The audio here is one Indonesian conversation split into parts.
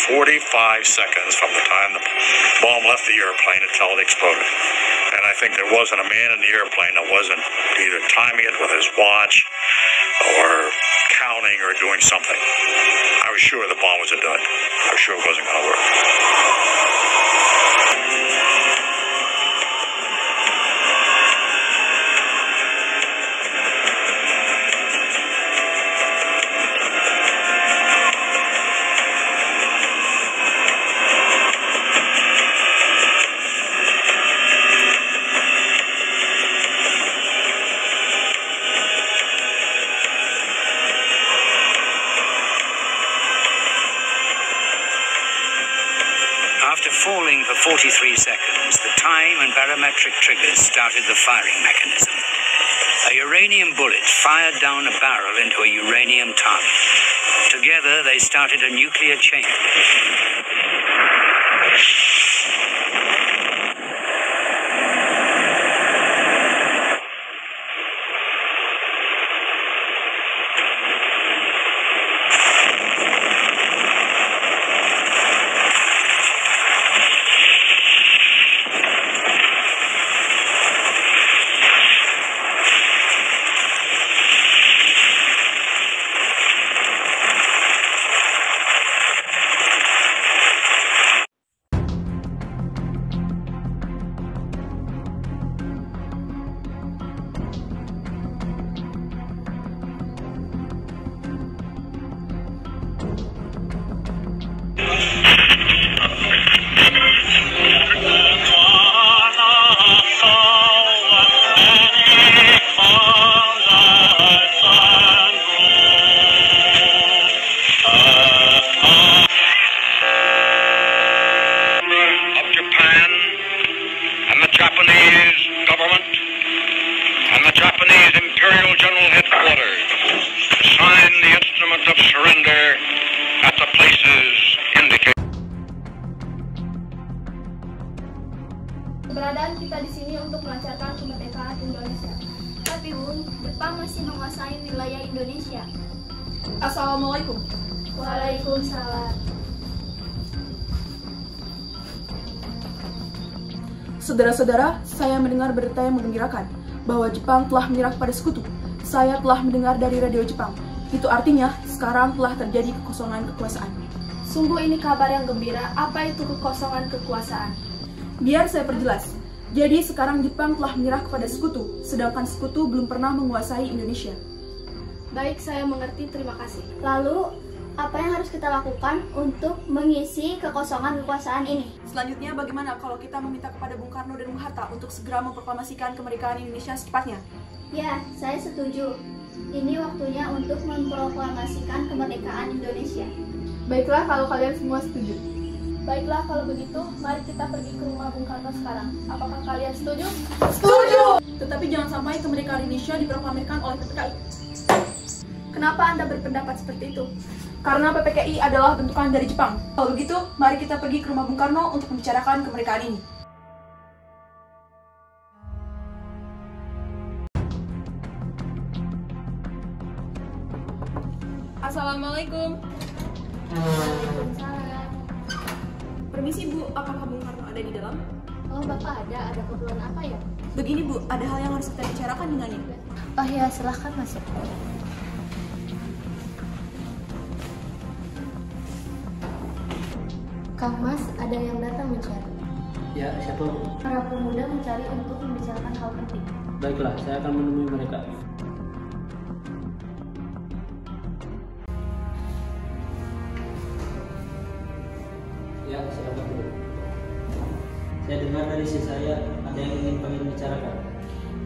45 seconds from the time the bomb left the airplane until it exploded. And I think there wasn't a man in the airplane that wasn't either timing it with his watch or counting or doing something. I was sure the bomb was a dud. I was sure it wasn't going to work. After falling for 43 seconds, the time and barometric triggers started the firing mechanism. A uranium bullet fired down a barrel into a uranium target. Together, they started a nuclear chain. Japanese government and the Japanese Imperial General Headquarters to sign the instrument of surrender at the places indicated. Keberadaan kita di sini untuk melancarkan kemerdekaan Indonesia. Tapi Bun, Jepang masih menguasai wilayah Indonesia. Assalamualaikum. Waalaikumsalam. Saudara-saudara, saya mendengar berita yang menggembirakan bahwa Jepang telah menyerah kepada sekutu. Saya telah mendengar dari radio Jepang. Itu artinya sekarang telah terjadi kekosongan kekuasaan. Sungguh ini kabar yang gembira. Apa itu kekosongan kekuasaan? Biar saya perjelas. Jadi sekarang Jepang telah menyerah kepada sekutu, sedangkan sekutu belum pernah menguasai Indonesia. Baik, saya mengerti. Terima kasih. Lalu, apa yang harus kita lakukan untuk mengisi kekosongan kekuasaan ini? Selanjutnya, bagaimana kalau kita meminta kepada Bung Karno dan Bung Hatta untuk segera memproklamasikan kemerdekaan Indonesia secepatnya? Ya, saya setuju. Ini waktunya untuk memproklamasikan kemerdekaan Indonesia. Baiklah kalau kalian semua setuju. Baiklah kalau begitu, mari kita pergi ke rumah Bung Karno sekarang. Apakah kalian setuju? Setuju! Tetapi jangan sampai kemerdekaan Indonesia diproklamirkan oleh PPKI. Kenapa Anda berpendapat seperti itu? Karena PPKI adalah bentukan dari Jepang. Kalau begitu, mari kita pergi ke rumah Bung Karno untuk membicarakan kemerdekaan ini. Assalamualaikum. Waalaikumsalam. Permisi Bu, apakah Bung Karno ada di dalam? Oh, Bapak ada keperluan apa ya? Begini Bu, ada hal yang harus kita bicarakan dengannya. Oh ya, silahkan masuk. Kang Mas, ada yang datang mencari. Ya, siapa Bu? Para pemuda mencari untuk membicarakan hal penting. Baiklah, saya akan menemui mereka. Ya, silakan dulu. Saya dengar dari si saya ada yang ingin kalian bicarakan.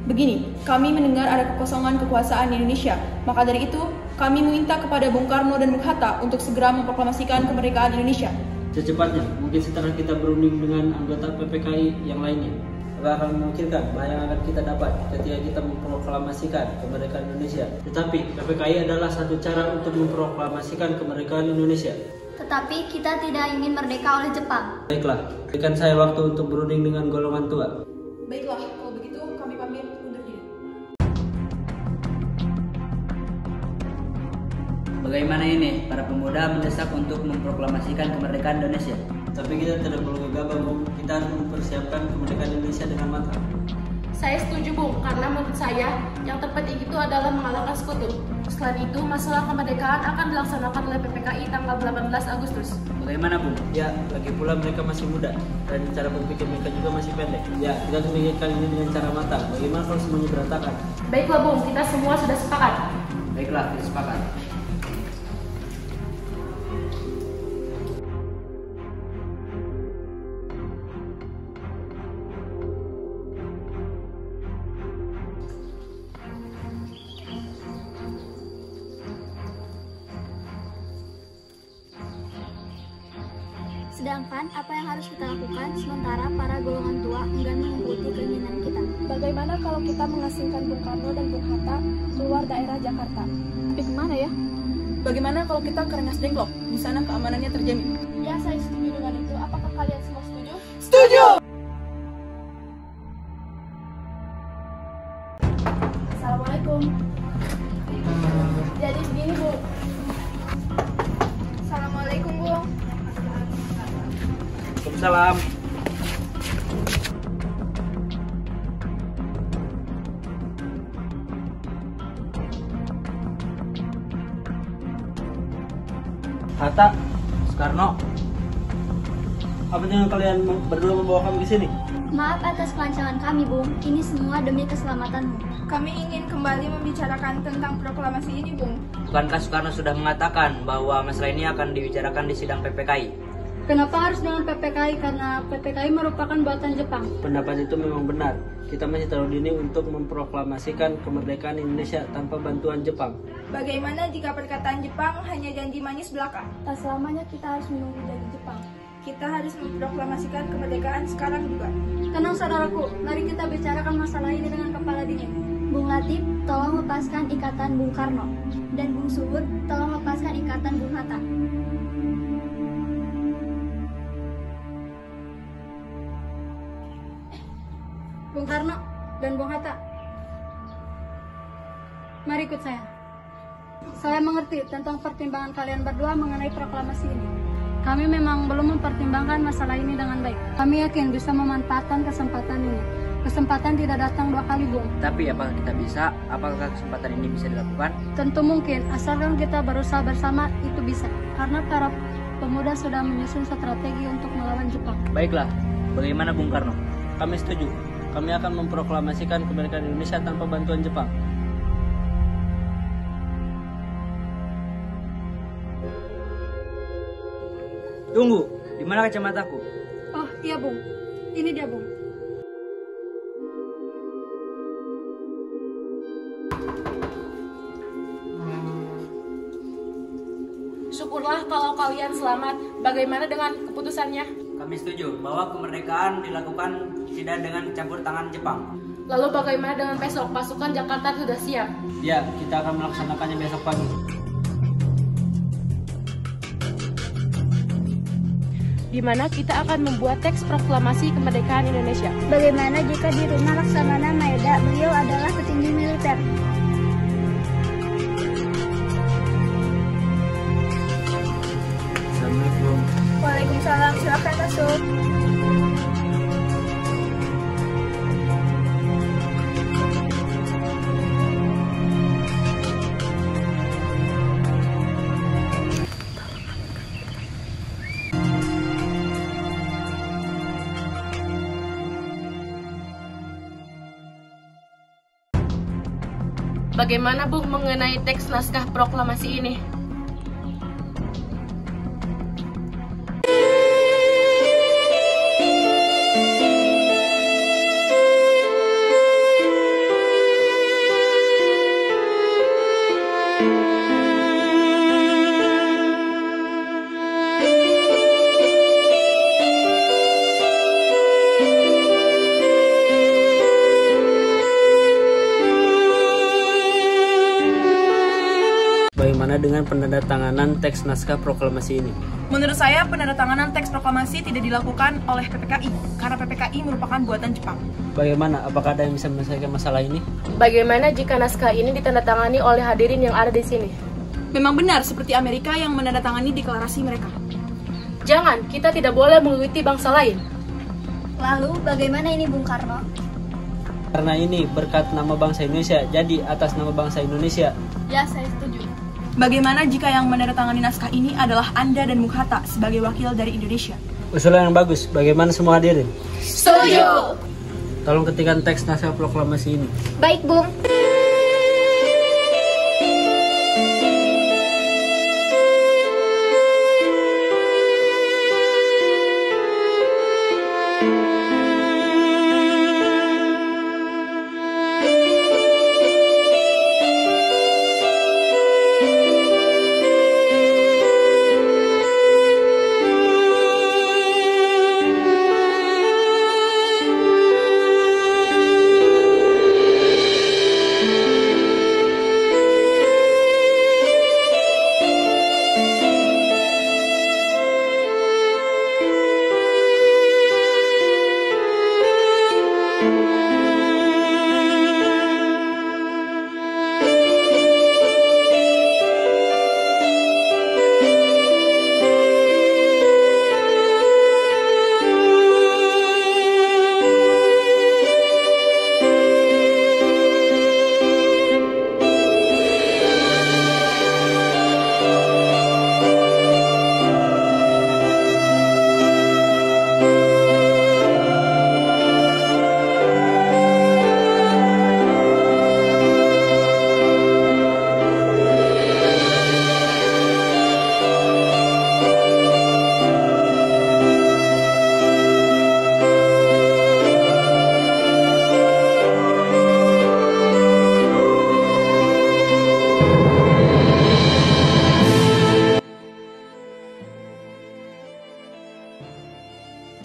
Begini, kami mendengar ada kekosongan kekuasaan di Indonesia. Maka dari itu, kami meminta kepada Bung Karno dan Bung Hatta untuk segera memproklamasikan kemerdekaan Indonesia. Secepatnya, mungkin setelah kita berunding dengan anggota PPKI yang lainnya. Maka akan memungkinkan bahwa yang akan kita dapat ketika kita memproklamasikan kemerdekaan Indonesia. Tetapi PPKI adalah satu cara untuk memproklamasikan kemerdekaan Indonesia. Tetapi kita tidak ingin merdeka oleh Jepang. Baiklah, berikan saya waktu untuk berunding dengan golongan tua. Baiklah, kalau begitu kami pamit undur diri. Bagaimana ini? Para pemuda mendesak untuk memproklamasikan kemerdekaan Indonesia. Tapi kita tidak perlu gegabah, Bung. Kita harus mempersiapkan kemerdekaan Indonesia dengan matang. Saya setuju, Bung, karena menurut saya yang terpenting itu adalah mengalahkan sekutu. Selain itu, masalah kemerdekaan akan dilaksanakan oleh PPKI tanggal 18 Agustus. Bagaimana, Bung? Ya, lagi pula mereka masih muda dan cara berpikir mereka juga masih pendek. Ya, kita harus memikirkan ini dengan cara matang. Bagaimana kalau semuanya berantakan? Baiklah, Bung, kita semua sudah sepakat. Baiklah, kita sepakat. Sedangkan apa yang harus kita lakukan sementara para golongan tua enggan mengikuti keinginan kita? Bagaimana kalau kita mengasingkan Bung Karno dan Bung Hatta keluar daerah Jakarta? Tapi kemana ya? Bagaimana kalau kita ke Rengas Dengklok? Di sana keamanannya terjamin. Ya, saya setuju dengan itu. Apakah kalian semua setuju? Setuju! Assalamualaikum. Jadi begini, Bu. Assalamualaikum, Bu. Waalaikumsalam. Hatta, Soekarno, apa yang kalian berdua membawa kami ke sini? Maaf atas kelancangan kami, Bung. Ini semua demi keselamatanmu. Kami ingin kembali membicarakan tentang proklamasi ini, Bung. bukankah Soekarno sudah mengatakan bahwa masalah ini akan dibicarakan di sidang PPKI? Kenapa harus dengan PPKI? Karena PPKI merupakan buatan Jepang. Pendapat itu memang benar. Kita masih terlalu dini untuk memproklamasikan kemerdekaan Indonesia tanpa bantuan Jepang. Bagaimana jika perkataan Jepang hanya janji manis belaka? Tak selamanya kita harus menunggu janji Jepang. Kita harus memproklamasikan kemerdekaan sekarang juga. Tenang saudaraku, mari kita bicarakan masalah ini dengan kepala dingin. Bung Latif, tolong lepaskan ikatan Bung Karno. Dan Bung Suhud, tolong lepaskan ikatan Bung Hatta. Bung Karno dan Bung Hatta, mari ikut saya. Saya mengerti tentang pertimbangan kalian berdua mengenai proklamasi ini. Kami memang belum mempertimbangkan masalah ini dengan baik. Kami yakin bisa memanfaatkan kesempatan ini. Kesempatan tidak datang dua kali, Bung. Tapi apakah kita bisa? Apakah kesempatan ini bisa dilakukan? Tentu mungkin, asalkan kita berusaha bersama, itu bisa. Karena para pemuda sudah menyusun strategi untuk melawan Jepang. Baiklah, bagaimana Bung Karno? Kami setuju. Kami akan memproklamasikan kemerdekaan Indonesia tanpa bantuan Jepang. Tunggu, di mana kacamataku? Oh iya, Bung. Ini dia, Bung. Syukurlah kalau kalian selamat. Bagaimana dengan keputusannya? Kami setuju bahwa kemerdekaan dilakukan tidak dengan campur tangan Jepang. Lalu bagaimana dengan besok? Pasukan Jakarta sudah siap. Ya, kita akan melaksanakannya besok pagi. Di mana kita akan membuat teks proklamasi kemerdekaan Indonesia. Bagaimana jika di rumah Laksamana Maeda beliau adalah petinggi militer? Assalamualaikum. Waalaikumsalam, silakan masuk. Bagaimana, Bung, mengenai teks naskah proklamasi ini? Bagaimana dengan penandatanganan teks naskah proklamasi ini? Menurut saya, penandatanganan teks proklamasi tidak dilakukan oleh PPKI karena PPKI merupakan buatan Jepang. Bagaimana? Apakah ada yang bisa menyelesaikan masalah ini? Bagaimana jika naskah ini ditandatangani oleh hadirin yang ada di sini? Memang benar seperti Amerika yang menandatangani deklarasi mereka. Jangan, kita tidak boleh mengikuti bangsa lain. Lalu bagaimana ini Bung Karno? Karena ini berkat nama bangsa Indonesia, jadi atas nama bangsa Indonesia. Ya, saya setuju. Bagaimana jika yang menandatangani naskah ini adalah Anda dan Bung Hatta sebagai wakil dari Indonesia? Usulan yang bagus, bagaimana semua hadirin? Setuju. Tolong ketikkan teks naskah proklamasi ini. Baik, Bung.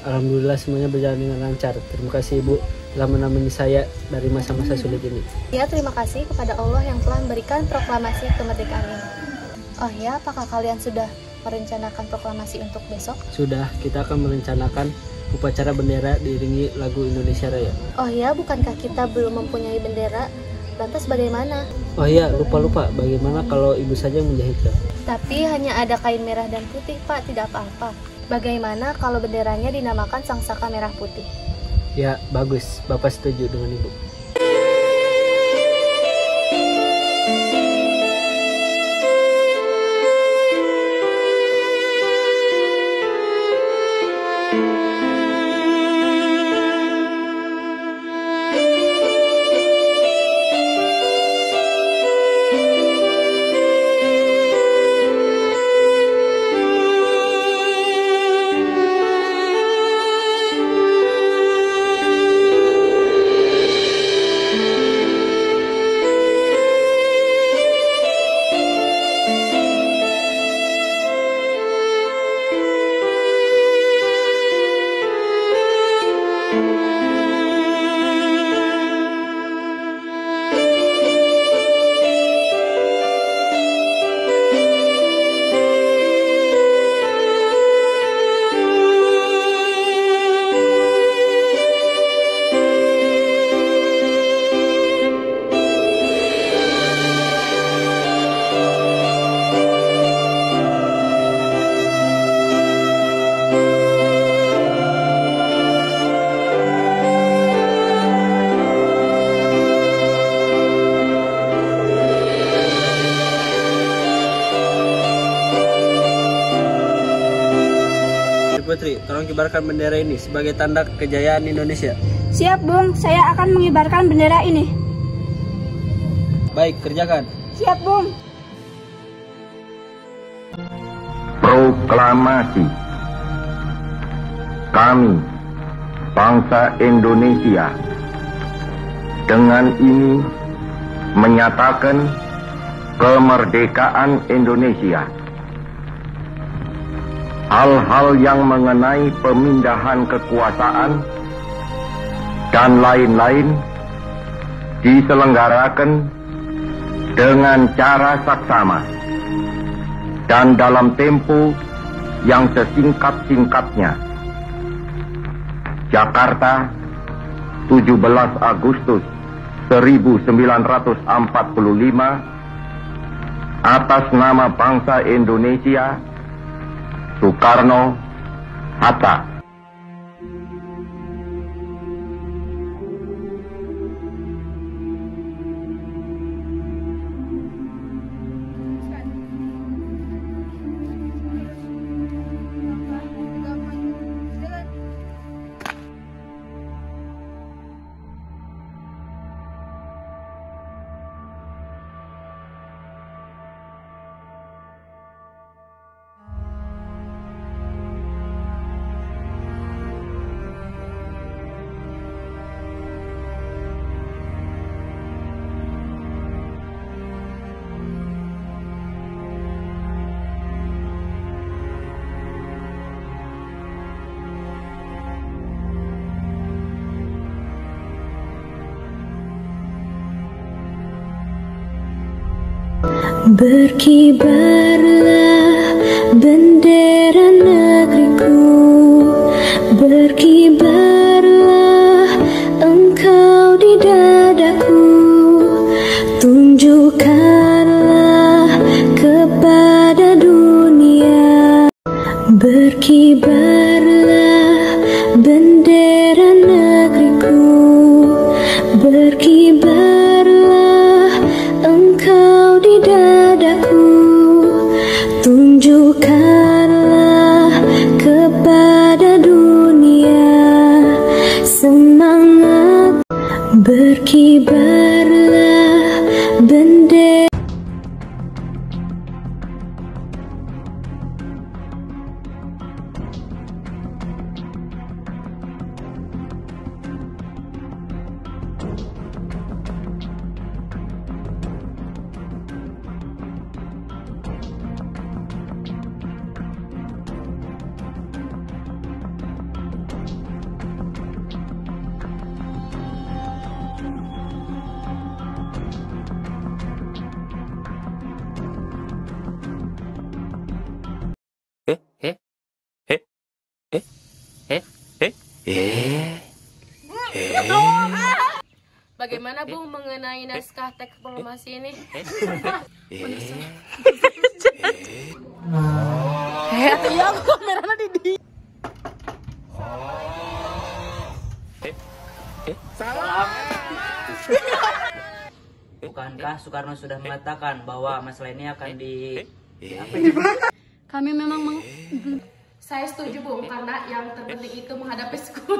Alhamdulillah semuanya berjalan dengan lancar. Terima kasih Ibu telah menemani saya dari masa-masa sulit ini. Ya, terima kasih kepada Allah yang telah memberikan proklamasi kemerdekaan ini. Oh ya, apakah kalian sudah merencanakan proklamasi untuk besok? Sudah, kita akan merencanakan upacara bendera diiringi lagu Indonesia Raya. Oh ya, bukankah kita belum mempunyai bendera? Lantas bagaimana? Oh iya, lupa. Bagaimana kalau Ibu saja yang menjahitkan? Tapi hanya ada kain merah dan putih, Pak, tidak apa-apa. Bagaimana kalau benderanya dinamakan Sangsaka Merah Putih? Ya, bagus. Bapak setuju dengan Ibu. Putri, tolong kibarkan bendera ini sebagai tanda kejayaan Indonesia. Siap, Bung. Saya akan mengibarkan bendera ini. Baik, kerjakan. Siap, Bung. Proklamasi. Kami, bangsa Indonesia, dengan ini menyatakan kemerdekaan Indonesia. Hal-hal yang mengenai pemindahan kekuasaan dan lain-lain diselenggarakan dengan cara saksama dan dalam tempo yang sesingkat-singkatnya. Jakarta, 17 Agustus 1945, atas nama bangsa Indonesia, Soekarno-Hatta. Berkibarlah bendera negeriku, berkibarlah engkau di dadaku, tunjukkanlah kepada dunia. Berkibarlah bendera negeriku, berkibarlah engkau di dadaku, tunjukkanlah kepada dunia semangat. Berkibarlah bendera. Bagaimana Bung mengenai naskah teks proklamasi ini? Bukankah Soekarno sudah mengatakan bahwa masalah ini akan Kami memang Saya setuju Bung, karena yang terpenting itu menghadapi sekutu.